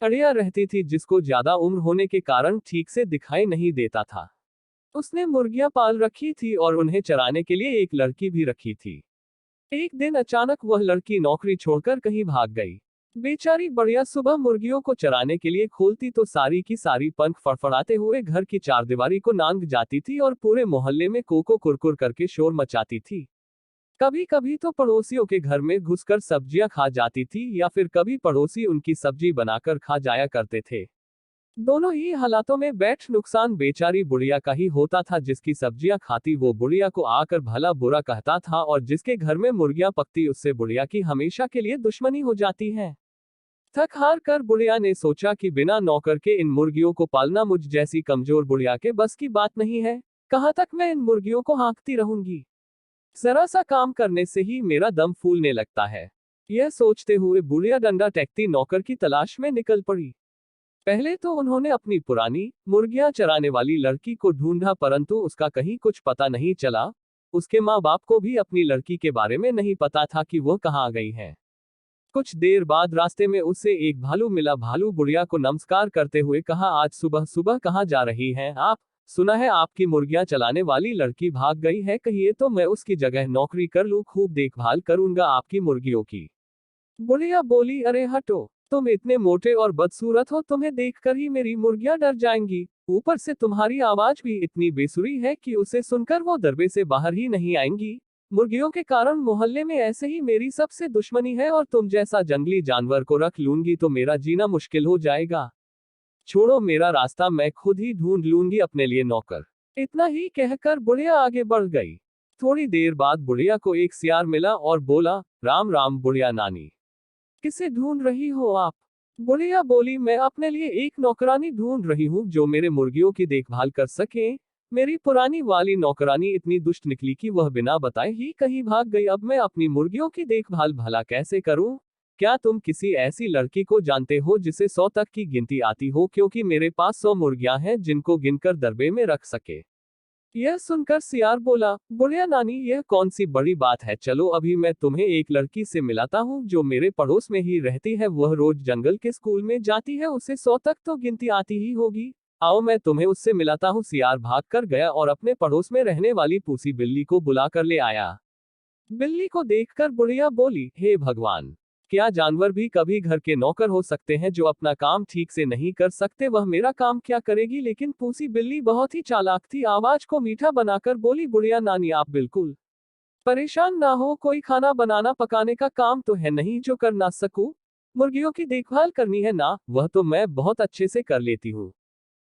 अड़िया रहती थी जिसको ज्यादा उम्र होने के कारण ठीक से दिखाई नहीं देता था। उसने मुर्गियां पाल रखी थी और उन्हें चराने के लिए एक लड़की भी रखी थी। एक दिन अचानक वह लड़की नौकरी छोड़कर कहीं भाग गई। बेचारी बढ़िया सुबह मुर्गियों को चराने के लिए खोलती तो सारी की सारी पंख फड़फड़ाते हुए घर की चारदीवारी को नांग जाती थी और पूरे मोहल्ले में कोको कुरकुर करके शोर मचाती थी। कभी कभी तो पड़ोसियों के घर में घुसकर सब्जियां खा जाती थी या फिर कभी पड़ोसी उनकी सब्जी बनाकर खा जाया करते थे। दोनों ही हालातों में बैठ नुकसान बेचारी बुढ़िया का ही होता था। जिसकी सब्जियां खाती वो बुढ़िया को आकर भला बुरा कहता था और जिसके घर में मुर्गियां पकती उससे बुढ़िया की हमेशा के लिए दुश्मनी हो जाती है। थक हार कर बुढ़िया ने सोचा कि बिना नौकर के इन मुर्गियों को पालना मुझ जैसी कमजोर बुढ़िया के बस की बात नहीं है। कहाँ तक मैं इन मुर्गियों को हाँकती रहूंगी। जरा सा काम करने से ही मेरा दम फूलने लगता है। यह सोचते हुए बुढ़िया डंडा टेकती नौकर की तलाश में निकल पड़ी। पहले तो उन्होंने अपनी पुरानी मुर्गियां चराने वाली लड़की को ढूंढा परंतु उसका कहीं कुछ पता नहीं चला। उसके माँ बाप को भी अपनी लड़की के बारे में नहीं पता था कि वह कहाँ गई है। कुछ देर बाद रास्ते में उससे एक भालू मिला। भालू बुढ़िया को नमस्कार करते हुए कहा, आज सुबह सुबह कहाँ जा रही हैं आप? सुना है आपकी मुर्गियां चलाने वाली लड़की भाग गई है, कहिए तो मैं उसकी जगह नौकरी कर लूं, खूब देखभाल करूंगा आपकी मुर्गियों की। बुढ़िया बोली, अरे हटो, तुम इतने मोटे और बदसूरत हो, तुम्हें देखकर ही मेरी मुर्गियां डर जाएंगी। ऊपर से तुम्हारी आवाज भी इतनी बेसुरी है कि उसे सुनकर वो दरबे से बाहर ही नहीं आएंगी। मुर्गियों के कारण मोहल्ले में ऐसे ही मेरी सबसे दुश्मनी है और तुम जैसा जंगली जानवर को रख लूंगी तो मेरा जीना मुश्किल हो जाएगा। छोड़ो मेरा रास्ता, मैं खुद ही ढूंढ लूंगी अपने लिए नौकर। इतना ही कहकर बुढ़िया आगे बढ़ गई। थोड़ी देर बाद बुढ़िया को एक सियार मिला और बोला, राम राम बुढ़िया नानी, किसे ढूंढ रही हो आप? बुढ़िया बोली, मैं अपने लिए एक नौकरानी ढूंढ रही हूँ जो मेरे मुर्गियों की देखभाल कर सके। मेरी पुरानी वाली नौकरानी इतनी दुष्ट निकली कि वह बिना बताए ही कहीं भाग गई। अब मैं अपनी मुर्गियों की देखभाल भला कैसे करूं? क्या तुम किसी ऐसी लड़की को जानते हो जिसे 100 तक की गिनती आती हो, क्योंकि मेरे पास 100 मुर्गियां हैं जिनको गिनकर दरबे में रख सके। यह सुनकर सियार बोला, बुढ़िया नानी, यह कौन सी बड़ी बात है, चलो अभी मैं तुम्हें एक लड़की से मिलाता हूँ जो मेरे पड़ोस में ही रहती है। वह रोज जंगल के स्कूल में जाती है, उसे 100 तक तो गिनती आती ही होगी। आओ मैं तुम्हें उससे मिलाता हूँ। सियार भाग कर गया और अपने पड़ोस में रहने वाली पूसी बिल्ली को बुला कर ले आया। बिल्ली को देखकर बुढ़िया बोली, हे भगवान, क्या जानवर भी कभी घर के नौकर हो सकते हैं जो अपना काम ठीक से नहीं कर सकते? वह मेरा काम क्या करेगी? लेकिन पूसी बिल्ली बहुत ही चालाक थी। आवाज को मीठा बनाकर बोली, बुढ़िया नानी, आप बिल्कुल परेशान ना हो, कोई खाना बनाना पकाने का काम तो है नहीं जो कर ना सकूं। मुर्गियों की देखभाल करनी है ना, वह तो मैं बहुत अच्छे से कर लेती हूँ।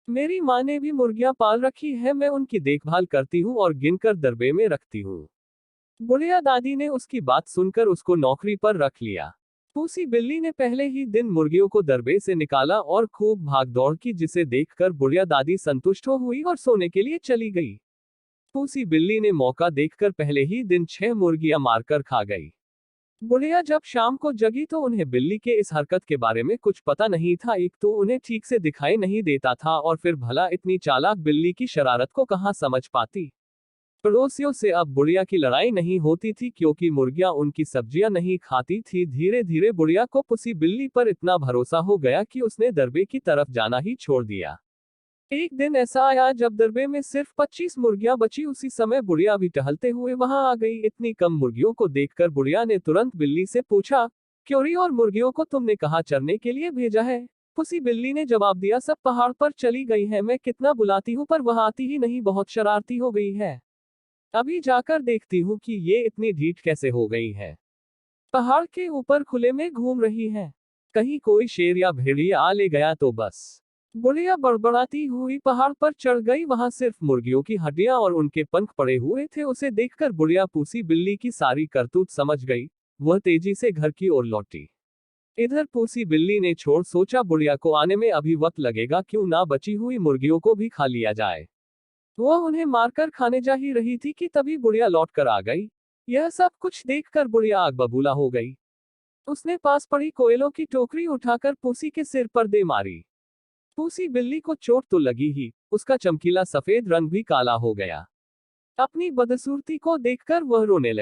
मेरी माँ ने भी मुर्गियां पाल रखी है, मैं उनकी देखभाल करती हूँ और गिनकर दरबे में रखती हूँ। बुढ़िया दादी ने उसकी बात सुनकर उसको नौकरी पर रख लिया। पूसी बिल्ली ने पहले ही दिन मुर्गियों को दरबे से निकाला और खूब भाग दौड़ की, जिसे देखकर बुढ़िया दादी संतुष्ट हो हुई और सोने के लिए चली गई। पूसी बिल्ली ने मौका देखकर पहले ही दिन 6 मुर्गियां मारकर खा गई। बुढ़िया जब शाम को जगी तो उन्हें बिल्ली के इस हरकत के बारे में कुछ पता नहीं था। एक तो उन्हें ठीक से दिखाई नहीं देता था और फिर भला इतनी चालाक बिल्ली की शरारत को कहाँ समझ पाती। पड़ोसियों से अब बुढ़िया की लड़ाई नहीं होती थी क्योंकि मुर्गियां उनकी सब्जियां नहीं खाती थी। धीरे धीरे बुढ़िया को पुसी बिल्ली पर इतना भरोसा हो गया कि उसने दरबे की तरफ जाना ही छोड़ दिया। एक दिन ऐसा आया जब दरबे में सिर्फ 25 मुर्गियां बची। उसी समय बुढ़िया भी टहलते हुए वहां आ गई। इतनी कम मुर्गियों को देखकर बुढ़िया ने तुरंत बिल्ली से पूछा, क्योरी और मुर्गियों को तुमने कहाँ चरने के लिए भेजा है? पुसी बिल्ली ने जवाब दिया, सब पहाड़ पर चली गई है, मैं कितना बुलाती हूँ पर वह आती ही नहीं, बहुत शरारती हो गई है। अभी जाकर देखती हूँ कि ये इतनी ढीठ कैसे हो गई है। पहाड़ के ऊपर खुले में घूम रही है, कहीं कोई शेर या भेड़िया आ ले गया तो बस। बुढ़िया बड़बड़ाती हुई पहाड़ पर चढ़ गई। वहां सिर्फ मुर्गियों की हड्डियां और उनके पंख पड़े हुए थे। उसे देखकर बुढ़िया पूसी बिल्ली की सारी करतूत समझ गई। वह तेजी से घर की ओर लौटी। इधर पूसी बिल्ली ने छोड़ सोचा, बुढ़िया को आने में अभी वक्त लगेगा, क्यों ना बची हुई मुर्गियों को भी खा लिया जाए। वह उन्हें मारकर खाने जा ही रही थी कि तभी बुढ़िया लौट कर आ गई। यह सब कुछ देखकर बुढ़िया आग बबूला हो गई। उसने पास पड़ी कोयलों की टोकरी उठाकर पूसी के सिर पर दे मारी। पूसी बिल्ली को चोट तो लगी ही, उसका चमकीला सफेद रंग भी काला हो गया। अपनी बदसूरती को देखकर वह रोने लगी।